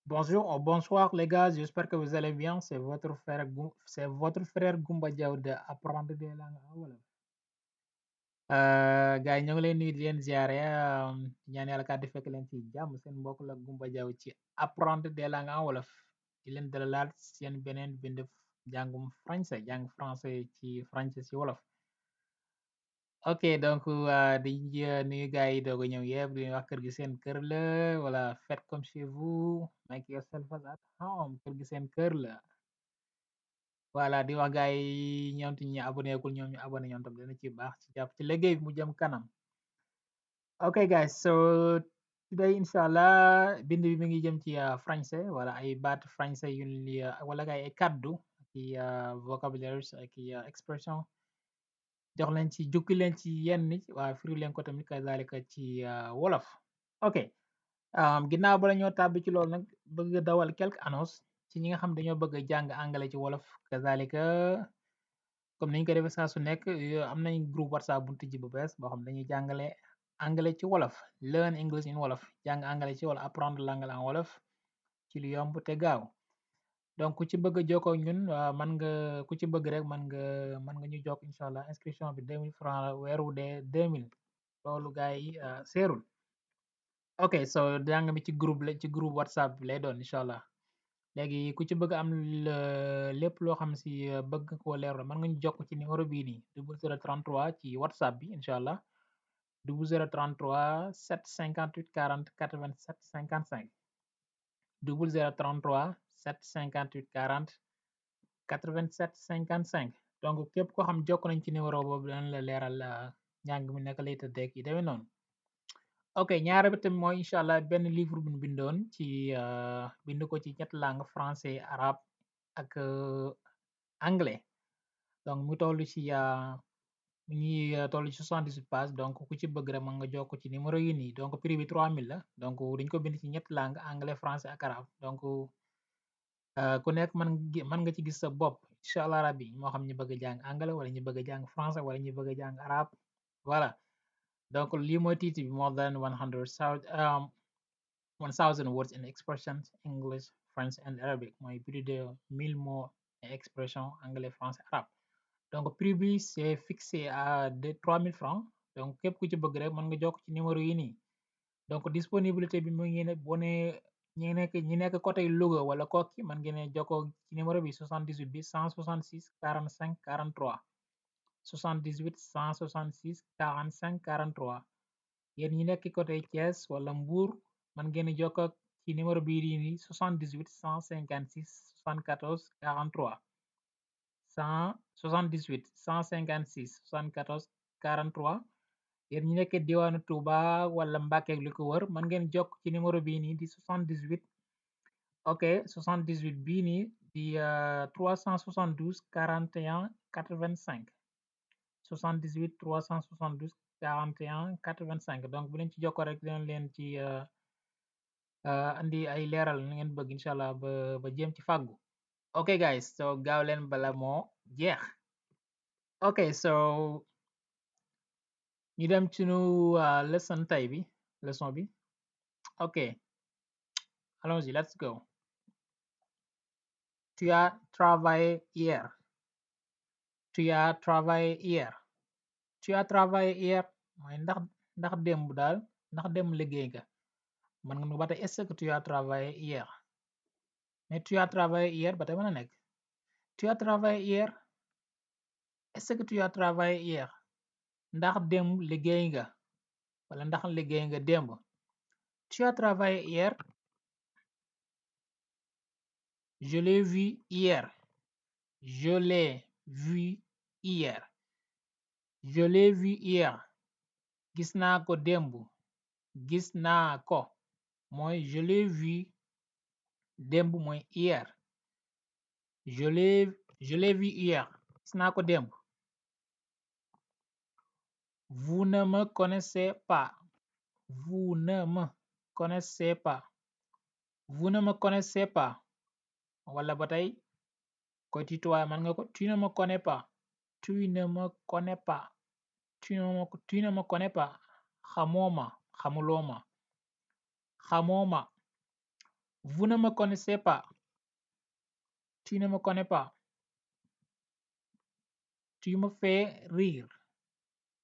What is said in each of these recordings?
Bonjour ou bonsoir les gars, j'espère que vous allez bien. C'est votre frère Goumba Diaw de Apprendre des langues en wolof. Gars yi ñoo ngi leen nuyu di leen ziare ñaan yàlla kàddu fekk leen ci jàmm seen mbokk la Goumba Diaw ci Apprendre des langues en wolof di leen dalalaat seen beneen bind jàngum français jàng français ci français ci wolof. Ok donc di nuyu gars yi doog a ñëw yëpp di wax kër gi seen kër la wala faites comme chez vous make yourself at home kër gi seen kër la. Voilà di wax gars yi ñoom te ñu abonné gul ñoom ñu abonné ñoom tam dina ci baax ci jàpp ci liggéey bi mu jëm kanam. Okay guys, so today inshallah bind bi mi ngi jëm ci français wala ay baat français yu wala ay kaddu ci vocabulaires ak expression jox leen ci jukki leen ci yenn waa firi leen ko tamit kazalika ci wolof. Ok ginnaaw bala ñoo tàbbi ci loolu nag bëgg dawal quelques annonces ci ñi nga xam dañoo bëgg a jàng anglais ci wolof kazalika comme niñ ko defee saa su nekk am nañ groupe whatsapp bu tijji bu bees boo xam dañuy jàngale anglais ci wolof learn English in wolof jàng anglais ci wala apprendre l'anglais en wolof ci lu yomb te gaaw donc ku ci bëgg a jokkoo ak ñun man nga ku ci bëgg rek mën nga ñu jokk incha allah inscription bi 2000 francs la weer wu dee 2000 loolu gars yi seerul. ok so jàng mi ci groupe whatsapp bi lay doon incha allah léegi ku ci bëgg am lépp loo xam si bëgg koo leerlu mën nga ñu jokk ci numéro bii nii 0033 ci whatsapp bi incha allah 0033 758 40 87 55 0033 758 40 87 55 donc képp koo xam jokk nañ ci numéro boobu dañ la leeral njàng mi naka lay tëddeeg yi demee noonu. ok ñaare bi tamit mooy incha allah benn livre bu ñu bindoon ci bind ko ci ñetti langue français arabe ak anglais donc mu toll ci mu ngi toll ci 78 pages donc ku ci bëgg rek mën nga jokk ci numéro yi nii donc prix bi 3000 la donc dañ ko bind ci ñetti langue anglais français ak arabe donc ku nekk mën nga ci gis sa bopp incha allah rabbi moo xam ñu bëgg a jàng anglais wala ñu bëgg a jàng français wala ñu bëgg a jàng arabe voilà. donc lii mooy titre bi more than 1000 words in expressions English French and Arabic mooy plus de 1000 mots et expressions anglais français arabe donc prix bi c'est fixé à 3000 francs donc képp ku ci bëgg rek mën nga jokk ci numéro yi nii donc disponibilité bi mu ngi ne boo nee ñi nekk côté Louga wala Koki man ngeen a jokkoo ci numéro bi 78 bi 166 45 43 78 166 45 43 yéen ñi nekk côté Thiès wala Mbour man ngeen a jokkoo ci numéro bii di nii 78 156 74 43 78 156 74 43 yéen ñi nekk diwaanu Touba wala Mbàkke ak li ko wër man ngeen jokk ci numéro bii nii di 78 ok 78 bii nii di 372 41 85 78 372 41 85 donc bu leen ci jokko rek dinañ leen ci andi ay leeral na ngeen bëgg incha allah ba jéem ci fàggu. ok guys so gaaw leen bala moo jeex. ok so ñu dem ci nu leçon tay bi leçon bi ok allons-y let's go. Tu as travaillé hier. Tu as travaillé hier. Tu as travaillé hier mooy ndax démb daal ndax démb liggéey nga mën nga ba tey est-ce que tu as travaillé hier mais tu as travaillé hier ba tey mën a nekk tu as travaillé hier est-ce que tu as travaillé hier ndax démb liggéey nga wala ndax liggéey nga démb. Tu as travaillé hier. Je l'ai vu hier. Je l'ai vu hier. Je l'ai vu hier. Gis naa ko démb. Gis naa ko mooy je l'ai vu démb mooy hier. Je l'ai vu hier. Gis naa ko démb. Vous ne me connaissez pas. Vous ne me connaissez pas. Vous ne me connaissez pas. wala ba tey koy tutoyer man nga ko tu ne me connais pas. Tu ne me connais pas. Tu ne me connais pas. xamoo ma xamuloo ma xamoo ma Vous ne me connaissez pas. Tu ne me connais pas. Tu me fais rire.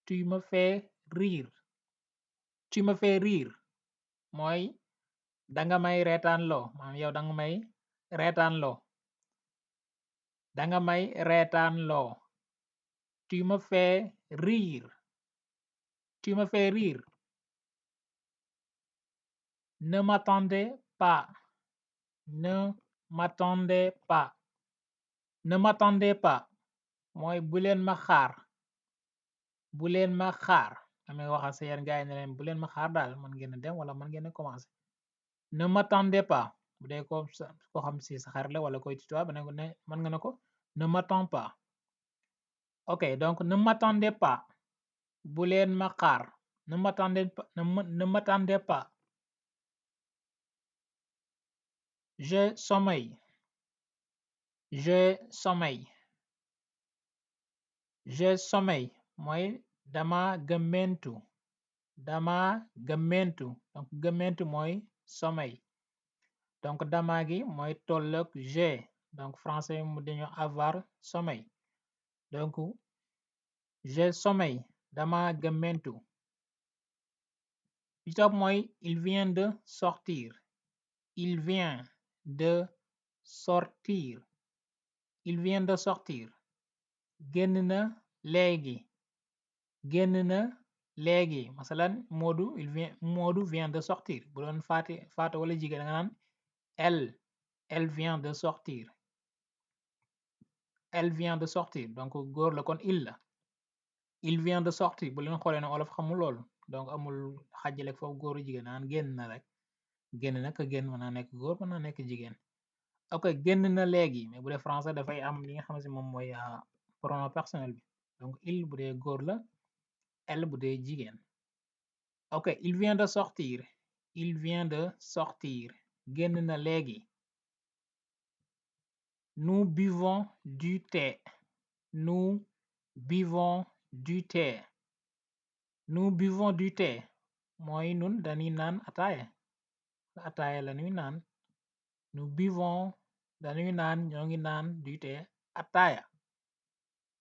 Tu me fais rire. Tu me fais rire mooy danga may reetaan loo maanaam yow danga may reetaan loo. Danga may reetaan loo. Tu me fais rire. Tu me fais rire. Ne m'attendez pas. Ne m'attendez pas. Ne m'attendez pas mooy bu leen ma xaar. Bu leen ma xaar amee waxal sa yenn gaay ne leen bu leen ma xaar daal mën ngeen a dem wala mën ngeen a commencer. Ne m'attendez pas bu dee ko xam si sa xarit la wala koy tutoie ba ne ko ne mën nga ne ko ne m'attends pas. Ok, donc ne m'attendez pas bu leen ma xaar. Ne m'attendez pas. Ne m'attendez pas. J'ai sommeil. J'ai sommeil. J'ai sommeil mooy dama gëmmentu. Dama gëmmentu donc gëmmentu mooy sommeil. Donc dama gi mooy tolloog j'ai donc français mu dañu avoir sommeil. Donc j'ai sommeil dama gëmmentu. Bi topp mooy il vient de sortir. Il vient de sortir. Il vient de sortir. Génn na léegi. Génn na léegi masalan Modou vient de sortir bu doon faate wala jigéen da nga naan elle vient de sortir. Elle vient de sortir donc góor la kon il la. Il vient de sortir bu leen xoolee ne olof xamul loolu donc amul xàjjaleeg foofu góoru jigéen naan génn na rek. Génn na ka génn mën naa nekk góor mën naa nekk jigéen. Ok, génn na léegi mais bu dee français dafay am li nga xam ne moom mooy pronom personnel bi donc il bu dee góor la elle bu dee jigéen. Ok, il vient de sortir. Il vient de sortir. Génn na léegi. Nous buvons du thé. Nous buvons du thé. Nous buvons du thé mooy nun dañuy naan ataaya. Ataaya la ñuy naan. Nous buvons dañuy naan ñoo ngi naan du thé ataaya.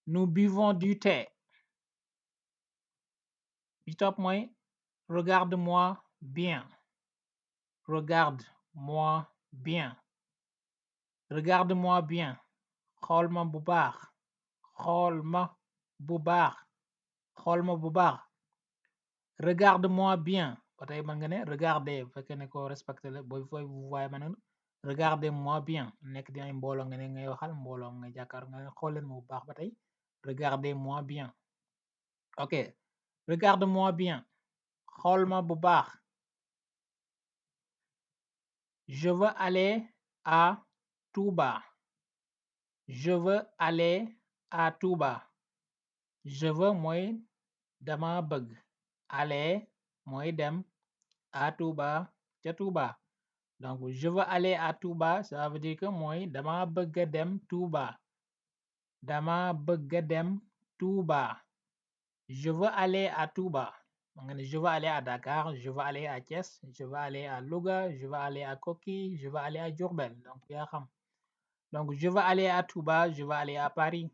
Nous buvons du thé. Bi topp mooy regarde-moi bien. Regarde-moi bien. Regarde-moi bien. Xool ma bu baax. Xool ma bu baax. Xool ma bu baax. Regarde-moi bien ba tey mën nga ne regardez bu fekkee ne ko respecté la booy fooy vous voyez ma ne regardez-moi bien nekk dinañ mbooloo nga ne ngay waxal mbooloo nga jàkkaar nga ne xool leen ma bu baax ba tey regardez-moi bien. Ok, regarde-moi bien. Xool ma bu baax. Je veux aller à Touba. Je veux aller à Touba. Je veux mooy dama bëgg. Aller mooy dem à Touba ca Touba. Donc je veux aller à Touba ça veut dire que mooy dama bëgg a dem Touba. Dama bëgg a dem Touba. Je veux aller à Touba. Je veux aller à Dakar, je veux aller à Thiès, je veux aller à Louga, je veux aller à Koki, je veux aller à Diourbel. Donc yaa xam. Donc je veux aller à Touba, je veux aller à Paris.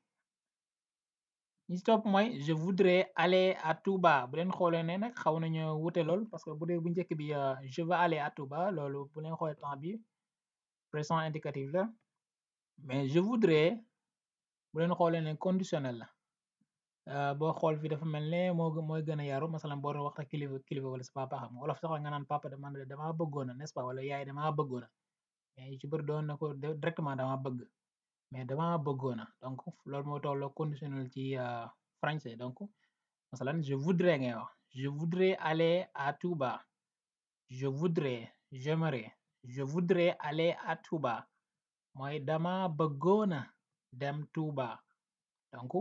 Ñi topp mooy je voudrais aller à Touba bu leen xoolee ne nag xaw nañu wute lool parce que bu dee bu njëkk bi je veux aller à Touba loolu bu leen xoolee temps bi présent indicatif la mais je voudrais bu leen xoolee ne conditionnel la. Boo xool fi dafa mel ne mooy gën a yaru masalan boo doon waxta kilifa wala sa papa xam nga wolof sax nga naan papa dama bëggoona n'est-ce pas wala yaay dama bëggoona mais ci bëri doon na ko directement dama bëgg mais dama bëggoona donc loolu moo tolloo conditionnel ci français donc masalan je voudrais ngay wax je voudrais aller à Touba. Je voudrais j'aimerais je voudrais aller à Touba mooy dama bëggoona dem Touba donc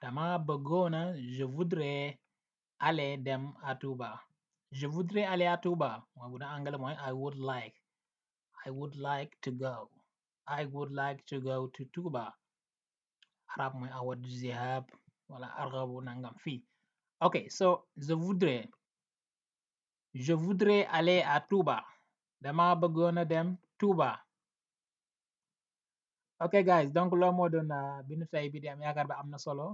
dama bëggoona je voudrais aller dem à Touba. Je voudrais aller à Touba mooy bu dee anglais mooy I would like to go. I would like to go to Touba. Arab mooy awad zihab wala argabu nangam fii. Ok, so je voudrais aller à Touba. Dama bëggoona dem Touba. Ok guys, donc loolu moo doon bindu tay bi di am yaakaar ba am na solo.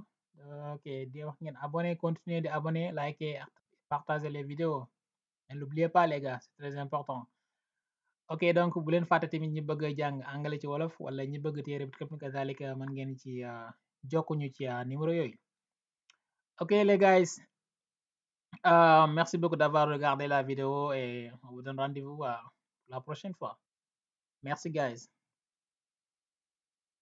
Ok, di wax ngeen abonné, continuer di abonné, liker, partager les vidéos. Et n'oubliez pas les gars, c'est très important. Ok, donc bu leen fàtte tamit ñi bëgg a jàng anglais ci wolof wala ñi bëgg téere bi képp kazalika mën ngeen ci jokkuñu ci numéro yooyu. Ok les guys, merci beaucoup d'avoir regardé la vidéo et on vous donne rendez-vous la prochaine fois. Merci guys.